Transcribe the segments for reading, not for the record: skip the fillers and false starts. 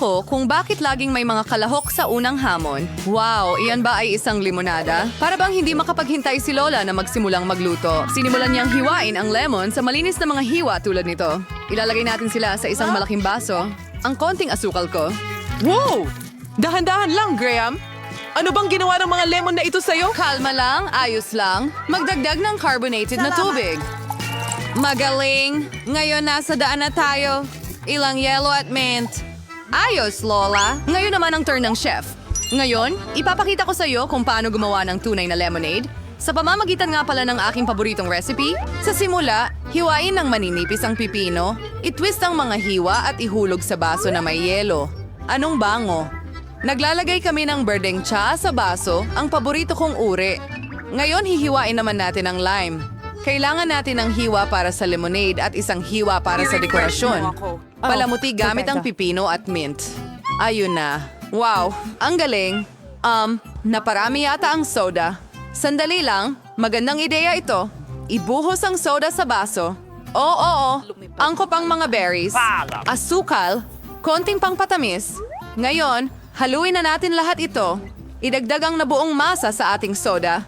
ako kung bakit laging may mga kalahok sa unang hamon. Wow, iyan ba ay isang limonada? Para bang hindi makapaghintay si Lola na magsimulang magluto. Sinimulan niyang hiwain ang lemon sa malinis na mga hiwa tulad nito. Ilalagay natin sila sa isang malaking baso. Ang konting asukal ko. Wow! Dahan-dahan lang, Graham. Ano bang ginawa ng mga lemon na ito sa'yo? Kalma lang, ayos lang. Magdagdag ng carbonated na tubig. Magaling! Ngayon nasa daan na tayo. Ilang yellow at mint. Ayos, Lola. Ngayon naman ang turn ng chef. Ngayon, ipapakita ko sa iyo kung paano gumawa ng tunay na lemonade. Sa pamamagitan nga pala ng aking paboritong recipe, sa simula, hiwain ng maninipis ang pipino, itwist ang mga hiwa at ihulog sa baso na may yelo. Anong bango? Naglalagay kami ng berdeng tsa sa baso, ang paborito kong uri. Ngayon, hihiwain naman natin ang lime. Kailangan natin ng hiwa para sa lemonade at isang hiwa para sa dekorasyon. Palamuti gamit ang pipino at mint. Ayun na. Wow, ang galing. Naparami yata ang soda. Sandali lang, magandang ideya ito. Ibuhos ang soda sa baso. Oo, angkop ang mga berries. Asukal, konting pangpatamis. Ngayon, haluin na natin lahat ito. Idagdag ang nabuong masa sa ating soda.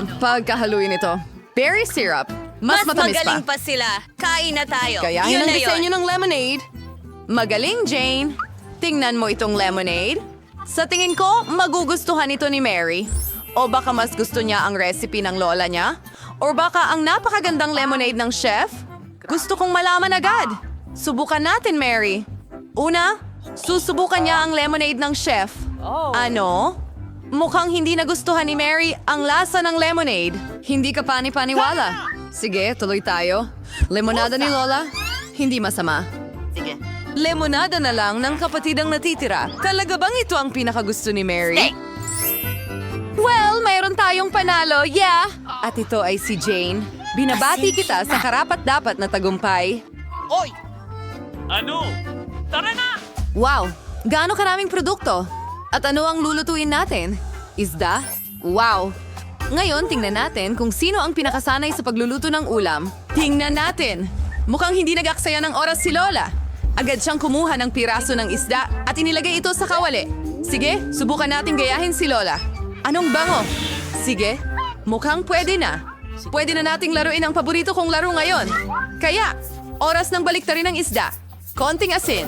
Pagkahaluin ito. Berry syrup. Mas matamis magaling pa sila. Kain na tayo. Kaya Yun yun ang na disenyo yun. ng lemonade. Magaling, Jane. Tingnan mo itong lemonade. Sa tingin ko, magugustuhan ito ni Mary. O baka mas gusto niya ang recipe ng lola niya? O baka ang napakagandang lemonade ng chef? Gusto kong malaman agad. Subukan natin, Mary. Una, susubukan niya ang lemonade ng chef. Ano? Mukhang hindi nagustuhan ni Mary ang lasa ng lemonade. Hindi ka pani-paniwala. Sige, tuloy tayo. Lemonada ni Lola? Hindi masama. Sige. Lemonada na lang ng kapatid ang natitira. Talaga bang ito ang pinakagusto ni Mary? Well, mayroon tayong panalo, yeah! At ito ay si Jane. Binabati kita sa karapat-dapat na tagumpay. Oy! Ano? Tara na! Wow! Gaano karaming produkto? At ano ang lulutuin natin? Isda? Wow! Ngayon, tingnan natin kung sino ang pinakasanay sa pagluluto ng ulam. Tingnan natin! Mukhang hindi nag-aksaya ng oras si Lola. Agad siyang kumuha ng piraso ng isda at inilagay ito sa kawali. Sige, subukan natin gayahin si Lola. Anong bango? Sige, mukhang pwede na. Pwede na nating laruin ang paborito kong laro ngayon. Kaya, oras ng baliktarin ng isda. Konting asin.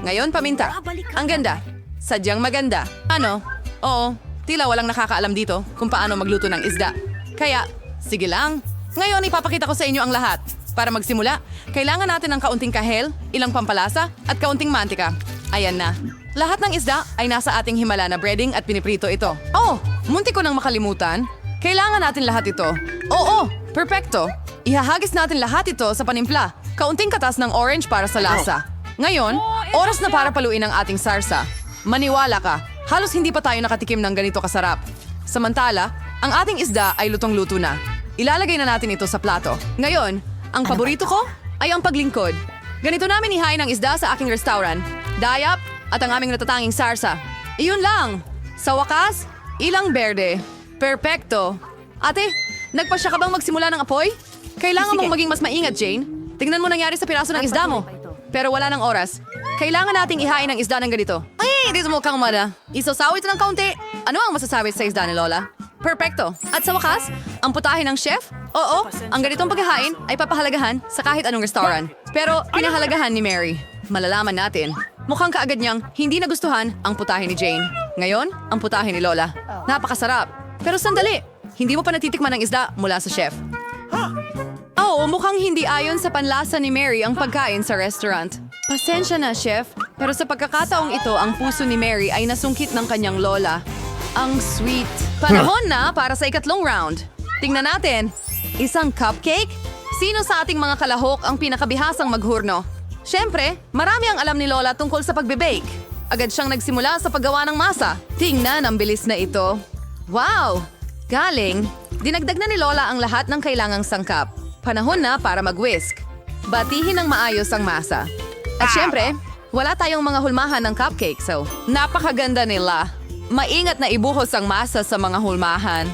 Ngayon, paminta. Ang ganda. Sadyang maganda. Ano? Oo, tila walang nakakaalam dito kung paano magluto ng isda. Kaya, sige lang. Ngayon, ipapakita ko sa inyo ang lahat. Para magsimula, kailangan natin ng kaunting kahel, ilang pampalasa, at kaunting mantika. Ayan na. Lahat ng isda ay nasa ating himala na breading at piniprito ito. Oh, munti ko nang makalimutan. Kailangan natin lahat ito. Oo, perfecto. Ihahagis natin lahat ito sa panimpla. Kaunting katas ng orange para sa lasa. Ngayon, oras na para paluin ang ating sarsa. Maniwala ka, halos hindi pa tayo nakatikim ng ganito kasarap. Samantala, ang ating isda ay lutong-luto na. Ilalagay na natin ito sa plato. Ngayon, ang paborito ko ay ang paglingkod. Ganito namin ihain ang isda sa aking restaurant. Dayap at ang aming natatanging sarsa. Iyon lang. Sa wakas, ilang berde. Perpekto. Ate, nagpasya ka bang magsimula ng apoy? Kailangan mong maging mas maingat, Jane. Tingnan mo nangyari sa piraso ng isda mo. Pero wala ng oras. Kailangan nating ihain ang isda ng ganito. Ay, dito mo kang mada. Isasaw ito ng kaunti. Ano ang masasabi sa isda ni Lola? Perfecto. At sa wakas, ang putahe ng chef? Oo, ang ganitong paghahain ay papahalagahan sa kahit anong restaurant. Pero pinahalagahan ni Mary. Malalaman natin. Mukhang kaagad niyang hindi nagustuhan ang putahe ni Jane. Ngayon, ang putahe ni Lola. Napakasarap. Pero sandali, hindi mo pa natitikman ang isda mula sa chef. Oo, mukhang hindi ayon sa panlasa ni Mary ang pagkain sa restaurant. Pasensya na, chef. Pero sa pagkakataong ito, ang puso ni Mary ay nasungkit ng kanyang lola. Ang sweet. Panahon na para sa ikatlong round. Tingnan natin. Isang cupcake? Sino sa ating mga kalahok ang pinakabihasang maghurno? Siyempre, marami ang alam ni Lola tungkol sa pagbe-bake. Agad siyang nagsimula sa paggawa ng masa. Tingnan ang bilis na ito. Wow! Galing. Dinagdag na ni Lola ang lahat ng kailangang sangkap. Panahon na para mag-whisk. Batihin ng maayos ang masa. At syempre, wala tayong mga hulmahan ng cupcake, so napakaganda nila. Maingat na ibuhos ang masa sa mga hulmahan.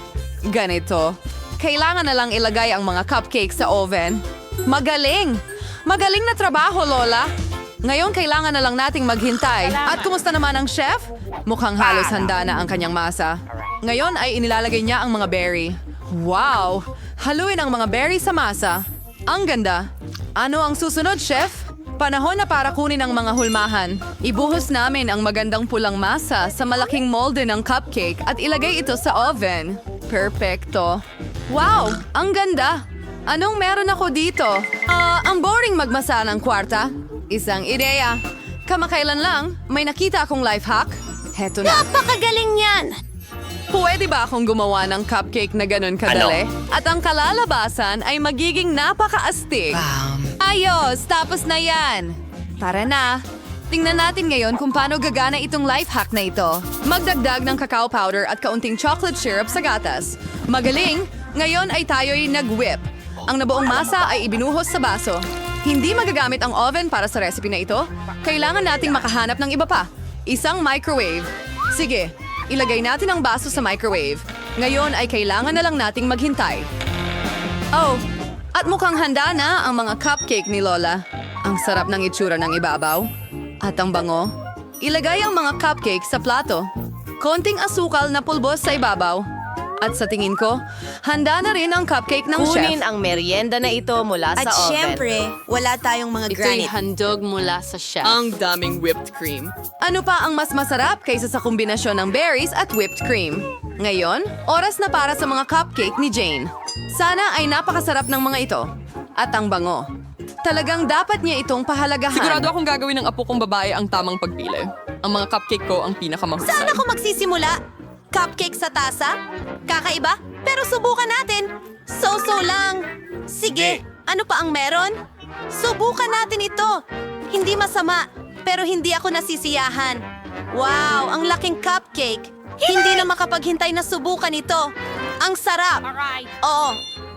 Ganito. Kailangan na lang ilagay ang mga cupcake sa oven. Magaling! Magaling na trabaho, Lola! Ngayon, kailangan na lang nating maghintay. At kumusta naman ang chef? Mukhang halos handa na ang kanyang masa. Ngayon ay inilalagay niya ang mga berry. Wow! Haluin ang mga berry sa masa. Ang ganda. Ano ang susunod, chef? Panahon na para kunin ang mga hulmahan. Ibuhos namin ang magandang pulang masa sa malaking molde ng cupcake at ilagay ito sa oven. Perfecto. Wow! Ang ganda! Anong meron ako dito? Ang boring magmasa ng kwarta. Isang ideya. Kamakailan lang, may nakita akong life hack. Heto na. Napakagaling yan! Pwede ba akong gumawa ng cupcake na ganun kadali? At ang kalalabasan ay magiging napakaastig. Ayos! Tapos na yan! Tara na! Tingnan natin ngayon kung paano gagana itong life hack na ito. Magdagdag ng cacao powder at kaunting chocolate syrup sa gatas. Magaling! Ngayon ay tayo'y nag-whip. Ang nabuong masa ay ibinuhos sa baso. Hindi magagamit ang oven para sa recipe na ito. Kailangan nating makahanap ng iba pa. Isang microwave. Sige, ilagay natin ang baso sa microwave. Ngayon ay kailangan na lang nating maghintay. Oh, at mukhang handa na ang mga cupcake ni Lola. Ang sarap ng itsura ng ibabaw. At ang bango. Ilagay ang mga cupcake sa plato. Konting asukal na pulbos sa ibabaw. At sa tingin ko, handa na rin ang cupcake ng Kunin chef. ang merienda na ito mula At sa oven. syempre, wala tayong mga granite. handog mula sa chef. Ang daming whipped cream. Ano pa ang mas masarap kaysa sa kombinasyon ng berries at whipped cream? Ngayon, oras na para sa mga cupcake ni Jane. Sana ay napakasarap ng mga ito. At ang bango. Talagang dapat niya itong pahalagahan. Sigurado akong gagawin ng apo kong babae ang tamang pagpili. Ang mga cupcake ko ang pinakamahusay. Saan ako magsisimula? Cupcake sa tasa? Kakaiba? Pero subukan natin. So-so lang. Sige, ano pa ang meron? Subukan natin ito. Hindi masama, pero hindi ako nasisiyahan. Wow, ang laking cupcake. Hindi na makapaghintay na subukan ito. Ang sarap. Oo,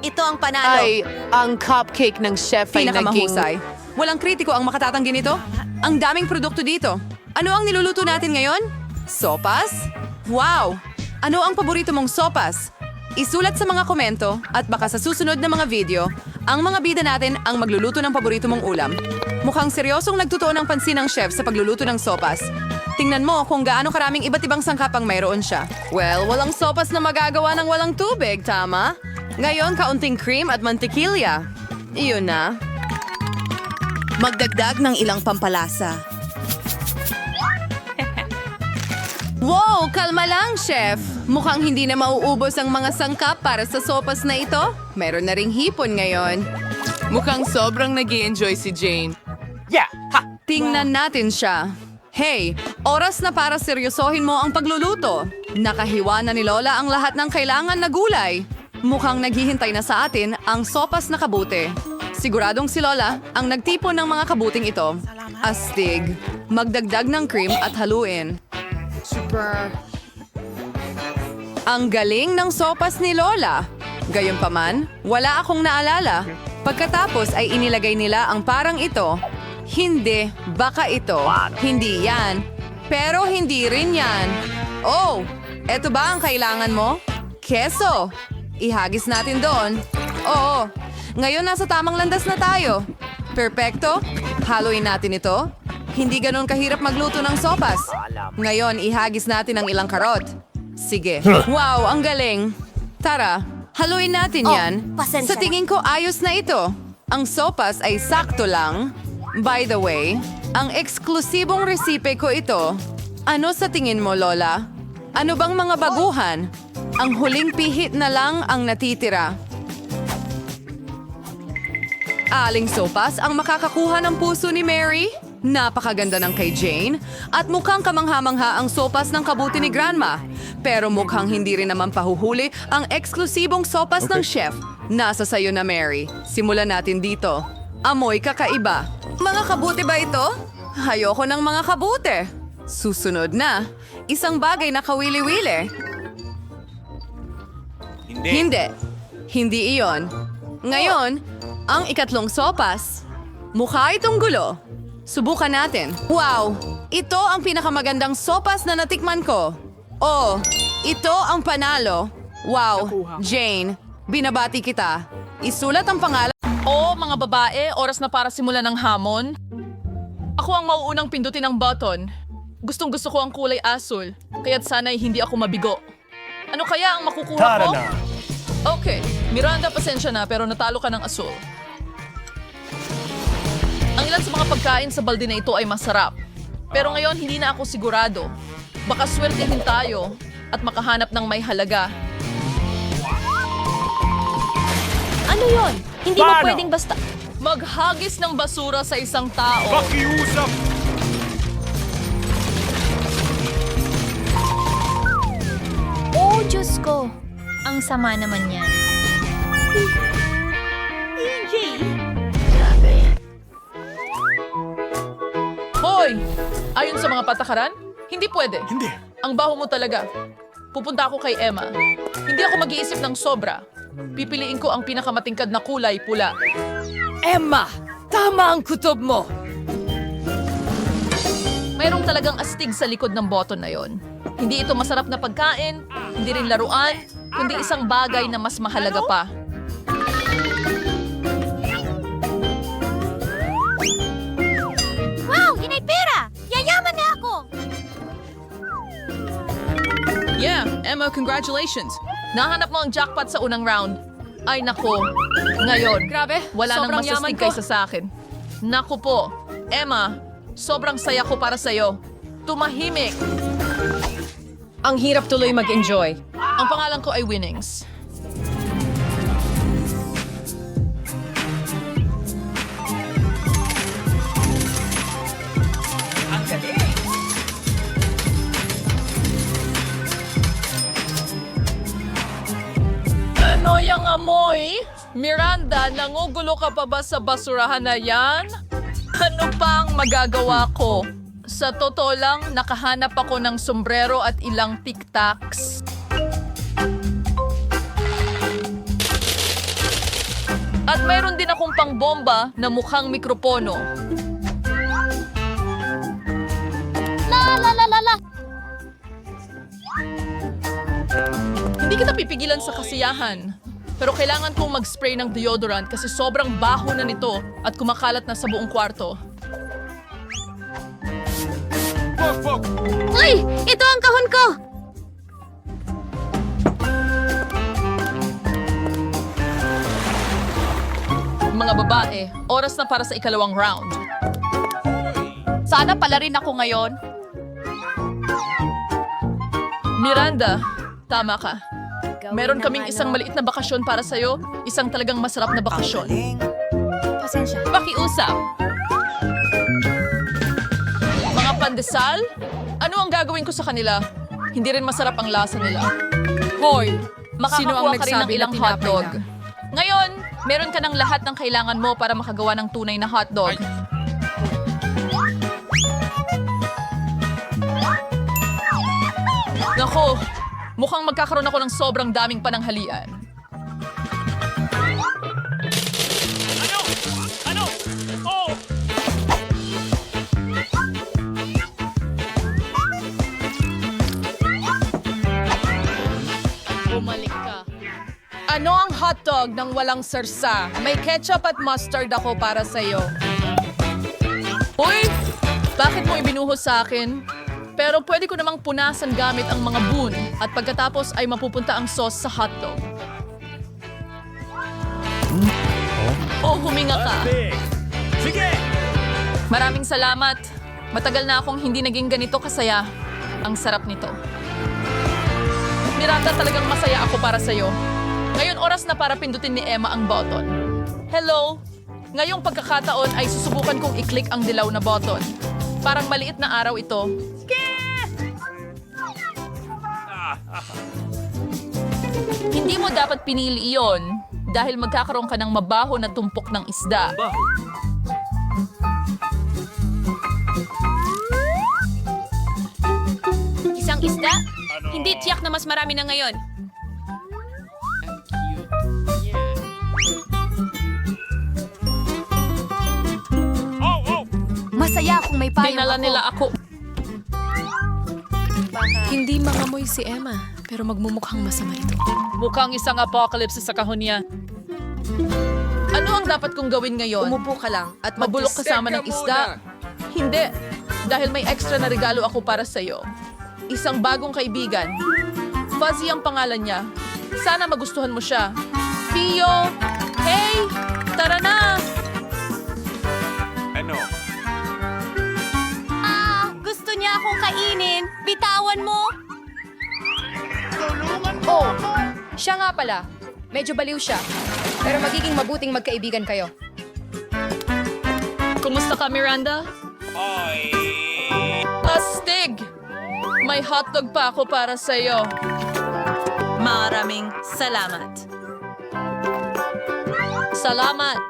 ito ang panalo. Ang cupcake ng chef ay naging... Pinakamahusay. Walang kritiko ang makatatanggi nito. Ang daming produkto dito. Ano ang niluluto natin ngayon? Sopas? Wow! Ano ang paborito mong sopas? Isulat sa mga komento at baka sa susunod na mga video, ang mga bida natin ang magluluto ng paborito mong ulam. Mukhang seryosong nagtutuon ng pansin ng chef sa pagluluto ng sopas. Tingnan mo kung gaano karaming iba't ibang sangkap ang mayroon siya. Well, walang sopas na magagawa ng walang tubig, tama? Ngayon, kaunting cream at mantikilya. Iyon na. Magdagdag ng ilang pampalasa. Wow! Kalma lang, chef! Mukhang hindi na mauubos ang mga sangkap para sa sopas na ito. Meron na ring hipon ngayon. Mukhang sobrang nag-i-enjoy si Jane. Tingnan natin siya. Hey, oras na para seryosohin mo ang pagluluto. Nakahiwa na ni Lola ang lahat ng kailangan na gulay. Mukhang naghihintay na sa atin ang sopas na kabute. Siguradong si Lola ang nagtipon ng mga kabuting ito. Astig. Magdagdag ng cream at haluin. Ang galing ng sopas ni Lola. Gayunpaman, wala akong naalala. Pagkatapos ay inilagay nila ang parang ito. Hindi, baka ito. Hindi yan. Pero hindi rin yan. Oh, eto ba ang kailangan mo? Keso. Ihagis natin doon. Oo, ngayon nasa tamang landas na tayo. Perpekto. Haluin natin ito. Hindi ganon kahirap magluto ng sopas. Ngayon, ihagis natin ang ilang karot. Sige. Wow, ang galing. Tara, haluin natin yan. pasensya Sa tingin ko, ayos na ito. Ang sopas ay sakto lang. By the way, ang eksklusibong resipe ko ito. Ano sa tingin mo, Lola? Ano bang mga baguhan? Ang huling pihit na lang ang natitira. Aling sopas ang makakakuha ng puso ni Mary? Napakaganda ng kay Jane at mukhang kamangha-mangha ang sopas ng kabuti ni Grandma. Pero mukhang hindi rin naman pahuhuli ang eksklusibong sopas ng chef. Nasa sayo na, Mary. Simulan natin dito. Amoy kakaiba. Mga kabuti ba ito? Ayoko ng mga kabuti. Susunod na, isang bagay na kawili-wili. Hindi. Hindi iyon. Ngayon, ang ikatlong sopas. Mukha itong gulo. Subukan natin. Wow! Ito ang pinakamagandang sopas na natikman ko. Oh, ito ang panalo. Wow, Jane, binabati kita. Isulat ang pangalan. O, mga babae, oras na para simulan ng hamon. Ako ang mauunang pindutin ang button. Gustong gusto ko ang kulay asul, kaya't sana'y hindi ako mabigo. Ano kaya ang makukuha Tara ko? na! Okay, Miranda, pasensya na pero natalo ka ng asul. Ang ilan sa mga pagkain sa balde na ito ay masarap. Pero ngayon hindi na ako sigurado. Baka swertehin tayo at makahanap ng may halaga. Ano yon? Hindi mo Paano? pwedeng basta... Maghagis ng basura sa isang tao. Pakiusap! Oh, Diyos ko. Ang sama naman yan. Hoy! Ayon sa mga patakaran, hindi pwede. Hindi. Ang baho mo talaga. Pupunta ako kay Emma. Hindi ako mag-iisip ng sobra. Pipiliin ko ang pinakamatingkad na kulay pula. Emma, tama ang kutob mo. Mayroong talagang astig sa likod ng button na yon. Hindi ito masarap na pagkain, hindi rin laruan, kundi isang bagay na mas mahalaga pa. Wow! Yun ay pera! Yayaman na ako! Yeah, Emma, congratulations. Nahanap mo ang jackpot sa unang round. Ay nako, ngayon, Grabe, wala nang sobrang yaman masastig ko. kaysa sa akin. Naku po, Emma, sobrang saya ko para sa'yo. Tumahimik. Ang hirap tuloy mag-enjoy. Ang pangalan ko ay Winnings. Ano yung amoy? Miranda, nangugulo ka pa ba sa basurahan na yan? Ano pa ang magagawa ko? Sa totoo lang, nakahanap ako ng sombrero at ilang tic-tacs. At mayroon din akong pangbomba na mukhang mikropono. Hindi kita pipigilan sa kasiyahan. Pero kailangan kong mag-spray ng deodorant kasi sobrang baho na nito at kumakalat na sa buong kwarto. Uy! Ito ang kahon ko! Mga babae, oras na para sa ikalawang round. Sana pala rin ako ngayon. Miranda, tama ka. Meron kaming isang maliit na bakasyon para sa'yo, isang talagang masarap na bakasyon. Pasensya. Pakiusap. Mga pandesal? Ano ang gagawin ko sa kanila? Hindi rin masarap ang lasa nila. Hoy, makakakuha ka rin ng ilang hotdog. Ngayon, meron ka ng lahat ng kailangan mo para makagawa ng tunay na hotdog. Nako, mukhang magkakaroon ako ng sobrang daming pananghalian. Ano? Ano? Oh! Bumalik ka. Ano ang hotdog ng walang sarsa? May ketchup at mustard ako para sa'yo. Uy! Bakit mo ibinuhos sa akin? Pero pwede ko namang punasan gamit ang mga boon at pagkatapos ay mapupunta ang sauce sa hotdog. Oh, huminga ka. Big! Sige! Maraming salamat. Matagal na akong hindi naging ganito kasaya. Ang sarap nito. Miranda, talagang masaya ako para sa'yo. Ngayon oras na para pindutin ni Emma ang button. Hello! Ngayong pagkakataon ay susubukan kong i-click ang dilaw na button. Parang maliit na araw ito. Hindi mo dapat pinili iyon dahil magkakaroon ka ng mabaho na tumpok ng isda. Isang isda? Hindi tiyak na mas marami na ngayon. Oh, oh! Masaya kung may payong Dinala ako. nila ako. Hindi mangamoy si Emma, pero magmumukhang masama ito. Mukhang isang apocalypse sa kahon niya. Ano ang dapat kong gawin ngayon? Umupo ka lang at Mabulok kasama ng isda? Hindi, dahil may extra na regalo ako para sa'yo. Isang bagong kaibigan. Fuzzy ang pangalan niya. Sana magustuhan mo siya. Pio! Hey! Tara na! Ano? Gusto niya akong kainin. Bitawan mo. Oh, siya nga pala. Medyo baliw siya. Pero magiging mabuting magkaibigan kayo. Kumusta ka, Miranda? Oy! Astig! May hotdog pa ako para sa'yo. Maraming salamat. Salamat!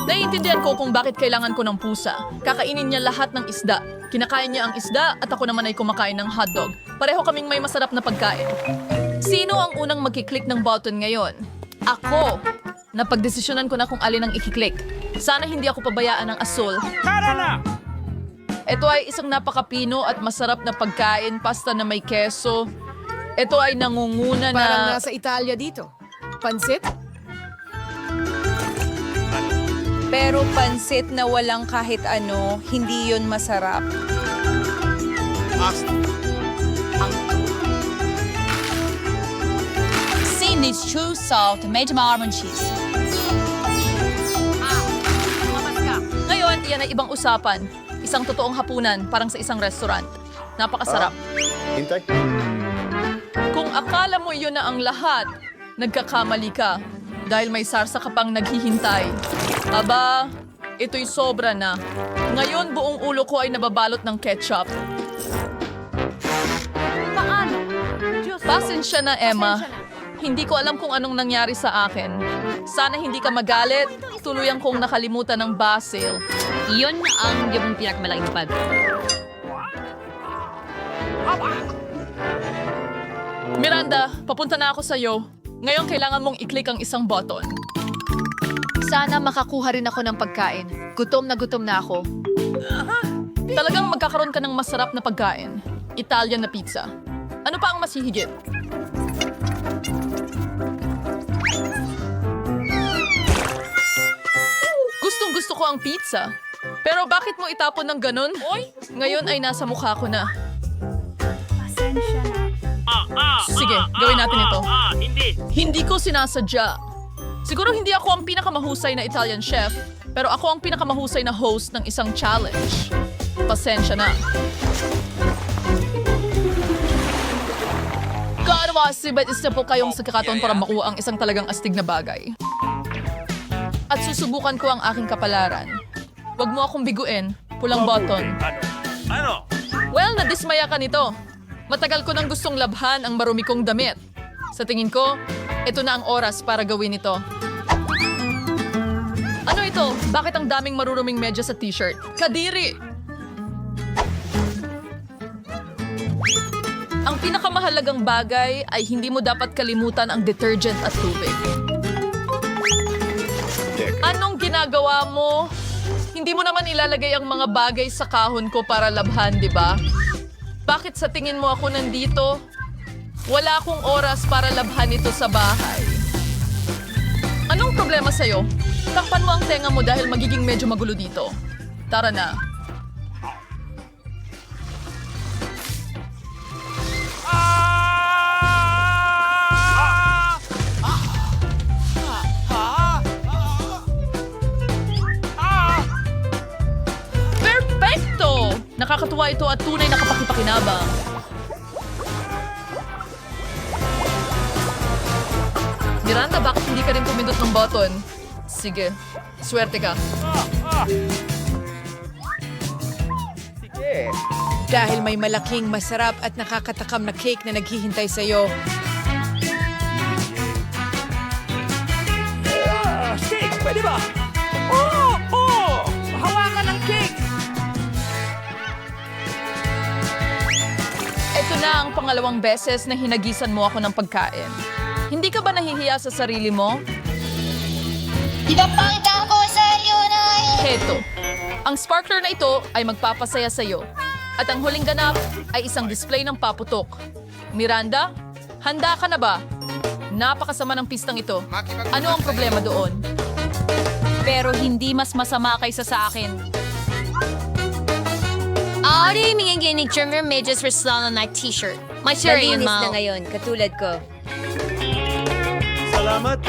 Naiintindihan ko kung bakit kailangan ko ng pusa. Kakainin niya lahat ng isda. Kinakain niya ang isda at ako naman ay kumakain ng hotdog. Pareho kaming may masarap na pagkain. Sino ang unang magkiklik ng button ngayon? Ako! Napagdesisyonan ko na kung alin ang ikiklik. Sana hindi ako pabayaan ng asul. Tara na! Ito ay isang napakapino at masarap na pagkain, pasta na may keso. Ito ay nangunguna na... Parang nasa Italia dito. Pansit? Pero pansit na walang kahit ano, hindi yun masarap. Seen this true salt, made marmon cheese. Ngayon, iyan ay ibang usapan. Isang totoong hapunan, parang sa isang restaurant. Napakasarap. Hintay. Kung akala mo iyon na ang lahat, nagkakamali ka. Dahil may sarsa ka pang naghihintay. Aba, ito'y sobra na. Ngayon, buong ulo ko ay nababalot ng ketchup. Pasensya na, Emma. Hindi ko alam kung anong nangyari sa akin. Sana hindi ka magalit. Tuluyang kong nakalimutan ng basil. Iyon ang yung pinakamalaking pag. Miranda, papunta na ako sa'yo. Ngayon, kailangan mong i-click ang isang button. Sana makakuha rin ako ng pagkain. Gutom na ako. Talagang magkakaroon ka ng masarap na pagkain. Italian na pizza. Ano pa ang masihigit? Gustong-gusto ko ang pizza. Pero bakit mo itapon ng ganun? Ngayon ay nasa mukha ko na. Sige, gawin natin ito. Hindi. Hindi ko sinasadya. Siguro hindi ako ang pinakamahusay na Italian chef, pero ako ang pinakamahusay na host ng isang challenge. Pasensya na. Kaanawasi, ba't isa po kayong sa kakaton para makuha ang isang talagang astig na bagay? At susubukan ko ang aking kapalaran. Huwag mo akong biguin, pulang button. Ano? Well, nadismaya ka nito. Matagal ko nang gustong labhan ang marumi kong damit. Sa tingin ko, ito na ang oras para gawin ito. Ano ito? Bakit ang daming maruruming medyas sa t-shirt? Kadiri! Ang pinakamahalagang bagay ay hindi mo dapat kalimutan ang detergent at tubig. Anong ginagawa mo? Hindi mo naman ilalagay ang mga bagay sa kahon ko para labhan, di ba? Bakit sa tingin mo ako nandito? Wala akong oras para labhan ito sa bahay. Anong problema sa'yo? Takpan mo ang tenga mo dahil magiging medyo magulo dito. Tara na. Perfecto! Nakakatuwa ito at tunay na kapakipakinabang. Miranda, bakit hindi ka rin pumindot ng button? Sige, swerte ka. Dahil may malaking, masarap at nakakatakam na cake na naghihintay sa'yo. Steak, pwede ba? Oh! Hawakan ng cake! Ito na ang pangalawang beses na hinagisan mo ako ng pagkain. Hindi ka ba nahihiya sa sarili mo? Ipapakita ko sa iyo na Heto, ang sparkler na ito ay magpapasaya sa iyo. At ang huling ganap ay isang display ng paputok. Miranda, handa ka na ba? Napakasama ng pistang ito. Ano ang problema doon? pero hindi mas masama kaysa sa akin. Sorry, mingiginig Junior Majors for Slana Night t-shirt. My shirt yun, Malinis Mal. na ngayon, katulad ko. Salamat.